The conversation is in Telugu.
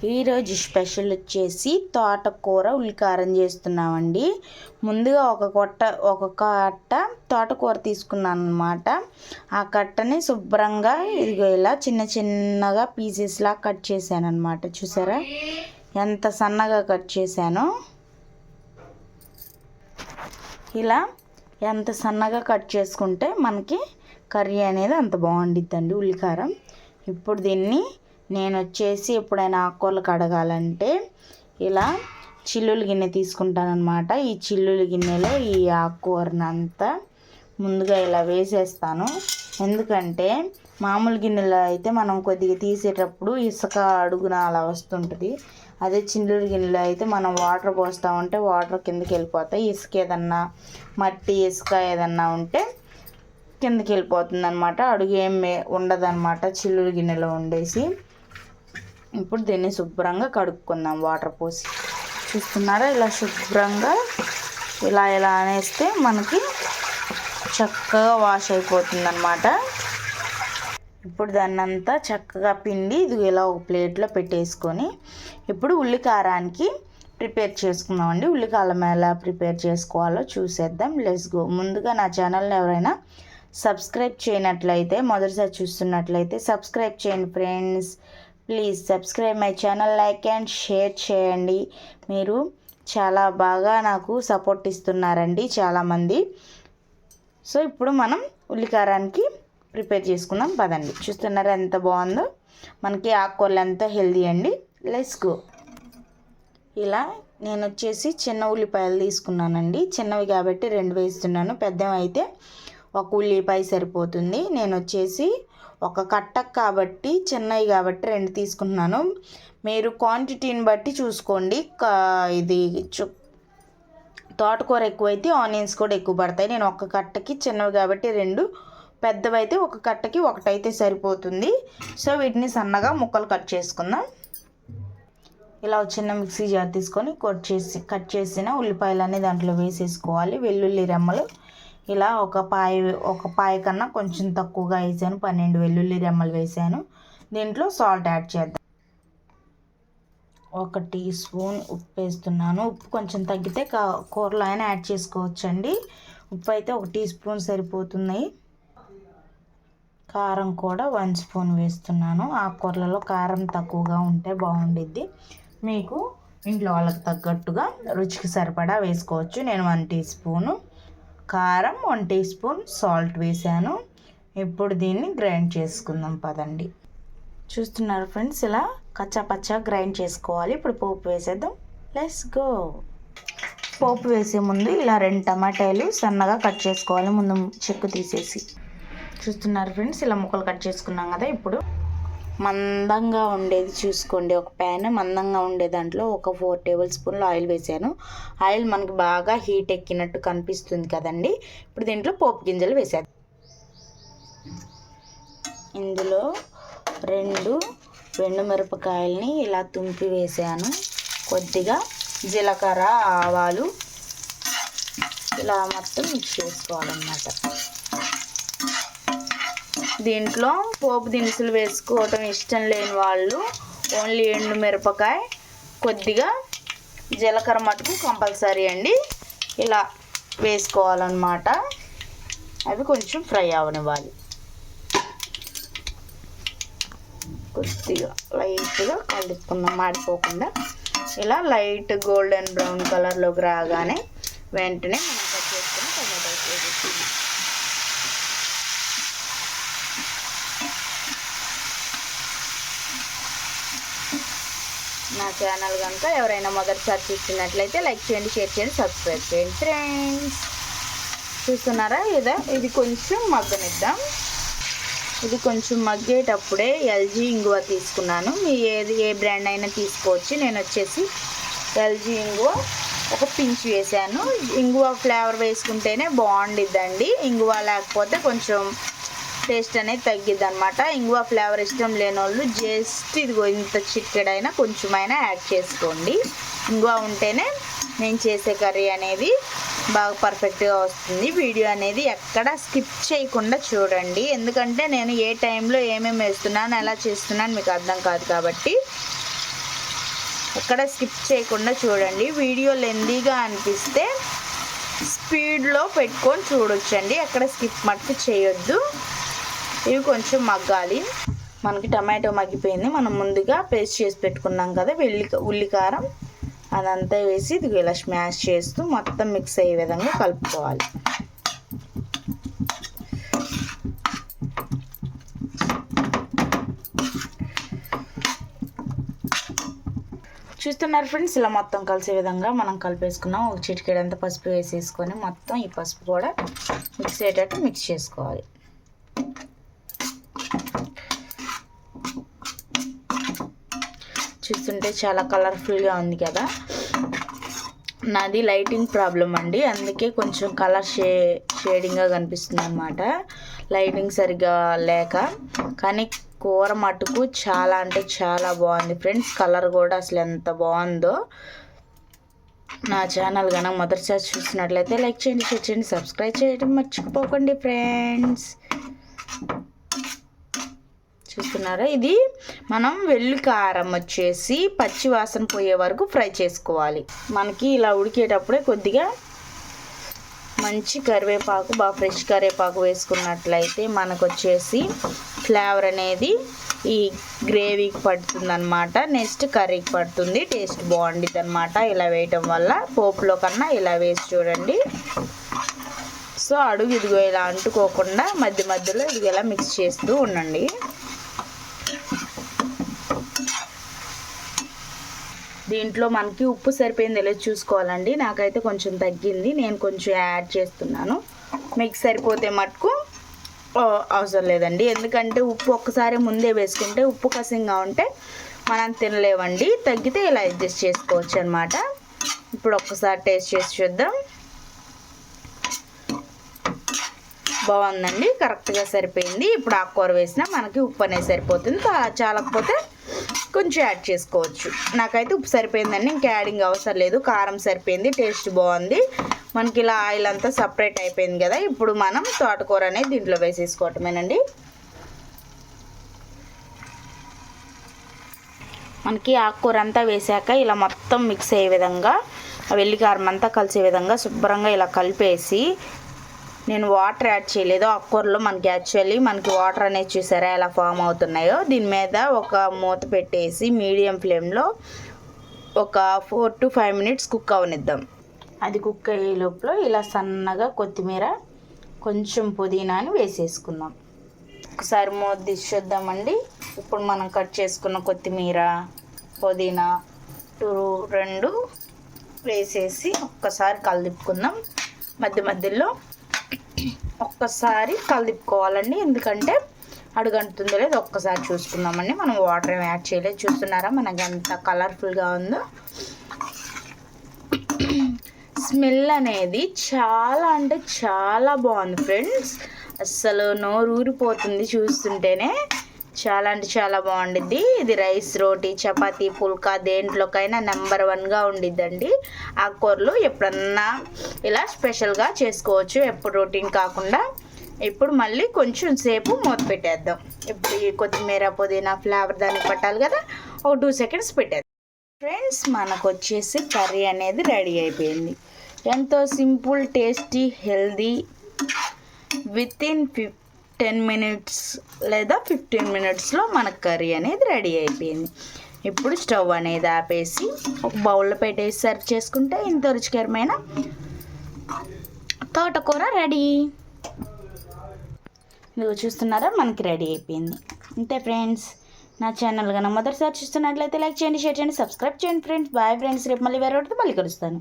ఈరోజు స్పెషల్ వచ్చేసి తోటకూర ఉల్లికారం చేస్తున్నామండి. ముందుగా ఒక కట్ట తోటకూర తీసుకున్నాను అనమాట. ఆ కట్టని శుభ్రంగా ఇదిగో ఇలా చిన్న చిన్నగా పీసెస్లా కట్ చేశాను అనమాట. చూసారా ఎంత సన్నగా కట్ చేశానో. ఇలా ఎంత సన్నగా కట్ చేసుకుంటే మనకి కర్రీ అనేది అంత బాగుండిద్దండి ఉల్లికారం. ఇప్పుడు దీన్ని నేను వచ్చేసి ఎప్పుడైనా ఆకుకూరలు కడగాలంటే ఇలా చిల్లులు గిన్నె తీసుకుంటాను అనమాట. ఈ చిల్లుల గిన్నెలో ఈ ఆకుకూరను అంతా ముందుగా ఇలా వేసేస్తాను. ఎందుకంటే మామూలు గిన్నెలో అయితే మనం కొద్దిగా తీసేటప్పుడు ఇసుక అడుగున అలా వస్తుంటుంది. అదే చిల్లుల గిన్నెలో అయితే మనం వాటర్ పోస్తూ ఉంటే వాటర్ కిందకి వెళ్ళిపోతాయి. ఇసుక ఏదన్నా మట్టి ఇసుక ఏదన్నా ఉంటే కిందకి వెళ్ళిపోతుంది అనమాట. అడుగు ఏం ఉండదన్నమాట చిల్లుల గిన్నెలో ఉండేసి. ఇప్పుడు దీన్ని శుభ్రంగా కడుక్కుందాం వాటర్ పోసి. చూస్తున్నారా ఇలా శుభ్రంగా ఇలా అనేస్తే మనకి చక్కగా వాష్ అయిపోతుంది అన్నమాట. ఇప్పుడు దాన్ని అంతా చక్కగా పిండి ఇది ఇలా ఒక ప్లేట్లో పెట్టేసుకొని ఇప్పుడు ఉల్లికారానికి ప్రిపేర్ చేసుకుందామండి. ఉల్లికారం ఎలా ప్రిపేర్ చేసుకోవాలో చూసేద్దాం. Let's go. ముందుగా నా ఛానల్ని ఎవరైనా సబ్స్క్రైబ్ చేయనట్లయితే, మొదటిసారి చూస్తున్నట్లయితే సబ్స్క్రైబ్ చేయండి friends. Please subscribe my channel, like and share చేయండి. మీరు చాలా బాగా నాకు సపోర్ట్ ఇస్తున్నారండి చాలామంది. సో ఇప్పుడు మనం ఉల్లికారానికి ప్రిపేర్ చేసుకుందాం పదండి. చూస్తున్నారా ఎంత బాగుందో. మనకి ఆకుకూరలు ఎంత హెల్దీ అండి. Let's go. ఇలా నేను వచ్చేసి చిన్న ఉల్లిపాయలు తీసుకున్నానండి. చిన్నవి కాబట్టి 2 వేస్తున్నాను. పెద్దవి అయితే ఒక ఉల్లిపాయ సరిపోతుంది. నేను వచ్చేసి ఒక కట్టకు కాబట్టి చిన్నవి కాబట్టి 2 తీసుకుంటున్నాను. మీరు క్వాంటిటీని బట్టి చూసుకోండి. ఇది తోటకూర ఎక్కువైతే ఆనియన్స్ కూడా ఎక్కువ పడతాయి. నేను ఒక కట్టకి చిన్నవి కాబట్టి 2, పెద్దవైతే ఒక కట్టకి 1 అయితే సరిపోతుంది. సో వీటిని సన్నగా ముక్కలు కట్ చేసుకుందాం. ఇలా చిన్న మిక్సీ జార్ తీసుకొని కట్ చేసిన ఉల్లిపాయలన్నీ దాంట్లో వేసేసుకోవాలి. వెల్లుల్లి రెమ్మలు ఇలా ఒక పాయ కన్నా కొంచెం తక్కువగా వేసాను. 12 వెల్లుల్లి రెమ్మలు వేసాను. దీంట్లో సాల్ట్ యాడ్ చేద్దాం. 1 టీ స్పూన్ ఉప్పు వేస్తున్నాను. ఉప్పు కొంచెం తగ్గితే కూరలో అయినా యాడ్ చేసుకోవచ్చండి. ఉప్పు అయితే 1 టీ స్పూన్ సరిపోతుంది. కారం కూడా 1 స్పూన్ వేస్తున్నాను. ఆకుకూరలలో కారం తక్కువగా ఉంటే బాగుండిద్ది. మీకు ఇంట్లో వాళ్ళకి తగ్గట్టుగా రుచికి సరిపడా వేసుకోవచ్చు. నేను 1 టీ స్పూను కారం, 1 టీ స్పూన్ సాల్ట్ వేసాను. ఇప్పుడు దీన్ని గ్రైండ్ చేసుకుందాం పదండి. చూస్తున్నారు ఫ్రెండ్స్, ఇలా కచ్చాపచ్చా గ్రైండ్ చేసుకోవాలి. ఇప్పుడు పోపు వేసేద్దాం. Let's go. పోపు వేసే ముందు ఇలా 2 టమాటాలు సన్నగా కట్ చేసుకోవాలి. ముందు చెక్కు తీసేసి. చూస్తున్నారు ఫ్రెండ్స్, ఇలా ముక్కలు కట్ చేసుకున్నాం కదా. ఇప్పుడు మందంగా ఉండేది చూసుకోండి. ఒక ప్యాన్ మందంగా ఉండే దాంట్లో ఒక 4 టేబుల్ స్పూన్లు ఆయిల్ వేసాను. ఆయిల్ మనకి బాగా హీట్ ఎక్కినట్టు కనిపిస్తుంది కదండి. ఇప్పుడు దీంట్లో పోపు గింజలు వేసాను. ఇందులో 2 ఎండుమిరపకాయలని ఇలా తుంపి వేసాను. కొద్దిగా జీలకర్ర, ఆవాలు ఇలా మొత్తం మిక్స్ చేసుకోవాలన్నమాట. దీంట్లో పోపు దినుసులు వేసుకోవటం ఇష్టం లేని వాళ్ళు ఓన్లీ ఎండుమిరపకాయ, కొద్దిగా జీలకర్ర మటుకు కంపల్సరీ అండి ఇలా వేసుకోవాలన్నమాట. అవి కొంచెం ఫ్రై అవనివ్వాలి. కొద్దిగా లైట్గా కలుపుకుందాం మాడిపోకుండా. ఇలా లైట్ గోల్డెన్ బ్రౌన్ కలర్లోకి రాగానే వెంటనే మనం కట్ చేసుకుని టమాటోస్ వేసేసి. నా ఛానల్ కనుక ఎవరైనా మొదటిసారి చూస్తున్నట్లయితే లైక్ చేయండి, షేర్ చేయండి, సబ్స్క్రైబ్ చేయండి ఫ్రెండ్స్. చూస్తున్నారా ఇది కొంచెం మగ్గనిద్దాం. ఇది కొంచెం మగ్గేటప్పుడే ఎల్జీ ఇంగువ తీసుకున్నాను. మీరు ఏ బ్రాండ్ అయినా తీసుకోవచ్చు. నేను వచ్చేసి ఎల్జీ ఇంగువ ఒక పించ్ వేసాను. ఇంగువ ఫ్లేవర్ వేసుకుంటేనే బాగుండిద్దండి. ఇంగువ లేకపోతే కొంచెం టేస్ట్ అనేది తగ్గిద్ది అనమాట. ఇంగువ ఫ్లేవర్ ఇష్టం లేని వాళ్ళు జస్ట్ ఇదిగో ఇంత చిటికెడైనా కొంచెమైనా యాడ్ చేసుకోండి. ఇంగువ ఉంటేనే నేను చేసే కర్రీ అనేది బాగా పర్ఫెక్ట్గా వస్తుంది. వీడియో అనేది ఎక్కడ స్కిప్ చేయకుండా చూడండి. ఎందుకంటే నేను ఏ టైంలో ఏమేమి వేస్తున్నాను, ఎలా చేస్తున్నాను మీకు అర్థం కాదు కాబట్టి ఎక్కడ స్కిప్ చేయకుండా చూడండి. వీడియో లెందీగా అనిపిస్తే స్పీడ్లో పెట్టుకొని చూడొచ్చండి, ఎక్కడ స్కిప్ మట్టుకు చేయొద్దు. ఇవి కొంచెం మగ్గాలి. మనకి టమాటో మగ్గిపోయింది. మనం ముందుగా పేస్ట్ చేసి పెట్టుకున్నాం కదా ఉల్లికారం, అదంతా వేసి ఇది ఇలా స్మాష్ చేస్తూ మొత్తం మిక్స్ అయ్యే విధంగా కలుపుకోవాలి. చూస్తున్నారు ఫ్రెండ్స్, ఇలా మొత్తం కలిసే విధంగా మనం కలిపేసుకున్నాం. ఒక చిటికెడంతా పసుపు వేసేసుకొని మొత్తం ఈ పసుపు కూడా మిక్స్ అయ్యేటట్టు మిక్స్ చేసుకోవాలి. చూస్తుంటే చాలా కలర్ఫుల్గా ఉంది కదా. నాది లైటింగ్ ప్రాబ్లం అండి, అందుకే కొంచెం కలర్ షేడింగ్గా కనిపిస్తుంది అన్నమాట, లైటింగ్ సరిగ్గా లేక. కానీ కూర మటుకు చాలా అంటే చాలా బాగుంది ఫ్రెండ్స్. కలర్ కూడా అసలు ఎంత బాగుందో. నా ఛానల్ కనుక మొదటిసారి చూసినట్లయితే లైక్ చేయండి, షేర్ చేయండి, సబ్స్క్రైబ్ చేయడం మర్చిపోకండి ఫ్రెండ్స్. చూస్తున్నారా, ఇది మనం వెల్లికారం వచ్చేసి పచ్చి వాసన పోయే వరకు ఫ్రై చేసుకోవాలి. మనకి ఇలా ఉడికేటప్పుడే కొద్దిగా మంచి కరివేపాకు, బాగా ఫ్రెష్ కరివేపాకు వేసుకున్నట్లయితే మనకు వచ్చేసి ఫ్లేవర్ అనేది ఈ గ్రేవీకి పడుతుంది అనమాట, నెక్స్ట్ కర్రీకి పడుతుంది, టేస్ట్ బాగుంటుంది అనమాట. ఇలా వేయటం వల్ల పోపులో కన్నా ఇలా వేసి చూడండి. సో అడుగు ఇదిగో ఇలా అంటుకోకుండా మధ్య మధ్యలో ఇది ఇలా మిక్స్ చేస్తూ ఉండండి. దీంట్లో మనకి ఉప్పు సరిపోయింది లేదు చూసుకోవాలండి. నాకైతే కొంచెం తగ్గింది, నేను కొంచెం యాడ్ చేస్తున్నాను. మీకు సరిపోతే మటుకు అవసరం లేదండి, ఎందుకంటే ఉప్పు ఒక్కసారి ముందే వేసుకుంటే ఉప్పు కసింగా ఉంటే మనం తినలేవండి. తగ్గితే ఇలా అడ్జస్ట్ చేసుకోవచ్చు అనమాట. ఇప్పుడు ఒక్కసారి టేస్ట్ చేసి చూద్దాం. బాగుందండి, కరెక్ట్గా సరిపోయింది. ఇప్పుడు ఆకుకూర వేసినా మనకి ఉప్పు అనేది సరిపోతుంది. చాలకపోతే కొంచెం యాడ్ చేసుకోవచ్చు. నాకైతే ఉప్పు సరిపోయిందండి, ఇంకా యాడింగ్ అవసరం లేదు. కారం సరిపోయింది, టేస్ట్ బాగుంది. మనకి ఇలా ఆయిల్ అంతా సపరేట్ అయిపోయింది కదా. ఇప్పుడు మనం తోటకూర అనేది దీంట్లో వేసేసుకోవటమేనండి. మనకి ఆకుకూర అంతా వేసాక ఇలా మొత్తం మిక్స్ అయ్యే విధంగా, వెల్లికారం అంతా కలిసే విధంగా శుభ్రంగా ఇలా కలిపేసి, నేను వాటర్ యాడ్ చేయలేదు ఆకుకూరలో. మనకి యాక్చువల్లీ మనకి వాటర్ అనేది చూసారా ఎలా ఫామ్ అవుతున్నాయో. దీని మీద ఒక మూత పెట్టేసి మీడియం ఫ్లేమ్లో ఒక 4 to 5 minutes కుక్ అవనిద్దాం. అది కుక్ అయ్యే లోపల ఇలా సన్నగా కొత్తిమీర, కొంచెం పుదీనాని వేసేసుకుందాం. ఒకసారి మూత తీసి చూద్దామండి. ఇప్పుడు మనం కట్ చేసుకున్న కొత్తిమీర, పుదీనా 2 వేసేసి ఒక్కసారి కలిపుకుందాం. మధ్య మధ్యలో ఒక్కసారి కలిపుకోవాలండి, ఎందుకంటే అడుగంటుందో లేదు ఒక్కసారి చూసుకుందామండి. మనం వాటర్ ఏమి యాడ్ చేయలేదు. చూస్తున్నారా మనకి ఎంత కలర్ఫుల్గా ఉందో. స్మెల్ అనేది చాలా అంటే చాలా బాగుంది ఫ్రెండ్స్. అస్సలు నోరు ఊరిపోతుంది చూస్తుంటేనే. చాలా అంటే చాలా బాగుండిద్ది. ఇది రైస్, రోటీ, చపాతీ, పుల్కా దేంట్లోకైనా నెంబర్ 1గా ఉండిద్దండి. ఆకుకూరలు ఎప్పుడన్నా ఇలా స్పెషల్గా చేసుకోవచ్చు, ఎప్పుడు రొటీన్ కాకుండా. ఇప్పుడు మళ్ళీ కొంచెం సేపు మూత పెట్టేద్దాం. ఇప్పుడు ఈ కొత్తిమీర, పుదీనా ఫ్లేవర్ దానికి పట్టాలి కదా, ఒక 2 seconds పెట్టేద్దాం. ఫ్రెండ్స్, మనకు వచ్చేసి కర్రీ అనేది రెడీ అయిపోయింది. ఎంతో simple, tasty, healthy, within 10 minutes లేదా 15 minutesలో మనకు కర్రీ అనేది రెడీ అయిపోయింది. ఇప్పుడు స్టవ్ అనేది ఆపేసి ఒక బౌల్లో పెట్టేసి సర్వ్ చేసుకుంటే ఇంత రుచికరమైన తోటకూర రెడీ. ఇదిగో చూస్తున్నారా, మనకి రెడీ అయిపోయింది. అంతే ఫ్రెండ్స్. నా ఛానల్ కనుక మొదటిసారి చూస్తున్నట్లయితే లైక్ చేయండి, షేర్ చేయండి, సబ్స్క్రైబ్ చేయండి ఫ్రెండ్స్. Bye friends. రేపు మళ్ళీ వేరే వాటితో మళ్ళీ కలుస్తాను.